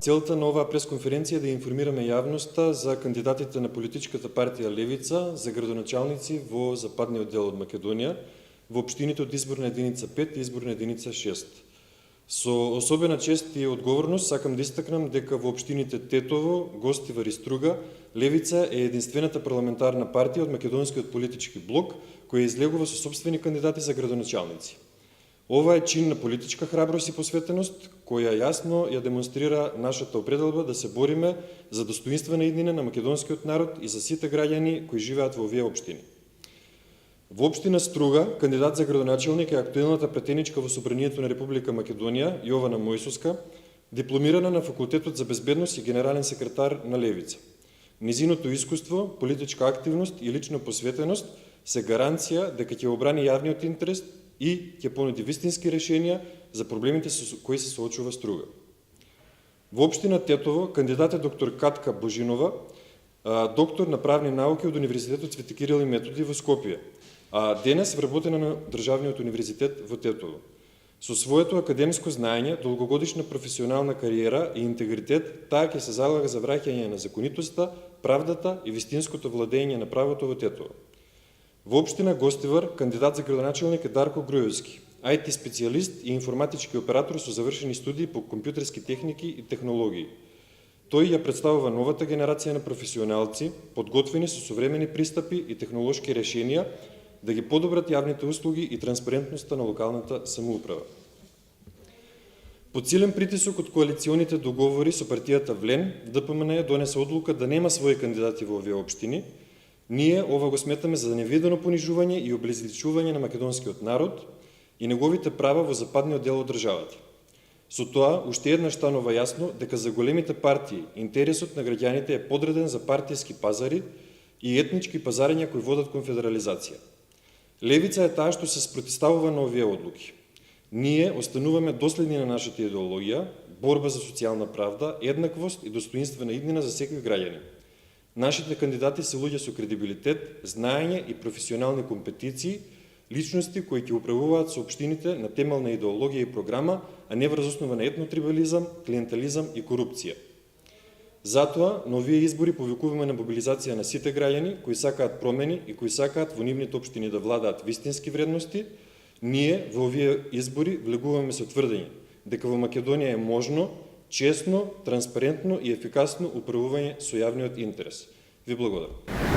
Целта на оваа пресконференција е да информираме јавноста за кандидатите на политичката партија Левица за градоначалници во западниот дел од Македонија, во општините од изборна единица 5 и изборна единица 6. Со особена чест и одговорност сакам да истакнам дека во општините Тетово, Гостивар и Струга, Левица е единствената парламентарна партија од македонскиот политички блок која излегува со собствени кандидати за градоначалници. Ова е чин на политичка храброст и посветеност, која јасно ја демонстрира нашата определба да се бориме за достоинствена иднина на македонскиот народ и за сите граѓани кои живеат во овие општини. Во општина Струга, кандидат за градоначалник е актуелната претеничка во Собранието на Република Македонија, Јована Мојсуска, дипломирана на Факултетот за безбедност и генерален секретар на Левица. Низиното искуство, политичка активност и лична посветеност се гаранција дека ќе обрани јавниот интерес и ќе понуди вистински решенија за проблемите со кои се соочува Струга. Во општина Тетово, кандидат е доктор Катка Божинова, доктор на правни науки од Универзитетот Свети Кирил и Методи во Скопје, а денес вработена на Државниот универзитет во Тетово. Со своето академско знаење, долгогодишна професионална кариера и интегритет, таа ќе се залага за враќање на законитоста, правдата и вистинското владење на правото во Тетово. Во општина Гостивар, кандидат за градоначалник е Дарко Груевски, IT специјалист и информатички оператор со завршени студии по компјутерски техники и технологии. Тој ја представува новата генерација на професионалци, подготвени со современи пристапи и технолошки решенија, да ги подобрат јавните услуги и транспарентноста на локалната самоуправа. Под силен притисок од коалиционите договори со партијата ВЛЕН, ДПМН донесе одлука да нема своји кандидати во овие општини. Ние ова го сметаме за невидено понижување и облезличување на македонскиот народ и неговите права во западниот дел од државата. Со тоа, уште еднаш станува јасно дека за големите партии интересот на граѓаните е подреден за партиски пазари и етнички пазарења кои водат кон федерализација. Левица е таа што се спротивставува на овие одлуки. Ние остануваме доследни на нашата идеологија, борба за социјална правда, еднаквост и достоинствена иднина за секој граѓанин. Нашите кандидати се луѓе со кредибилитет, знаење и професионални компетиции, личности кои ќе управуваат со општините на темелна идеологија и програма, а не врз основа на етнотрибализам, клиентелизам и корупција. Затоа, на овие избори повикуваме на мобилизација на сите граѓани кои сакаат промени и кои сакаат во нивните општини да владаат вистински вредности. Ние во овие избори влегуваме со тврдење дека во Македонија е можно, честно, транспарентно и ефикасно управување со јавниот интерес. Ви благодарам.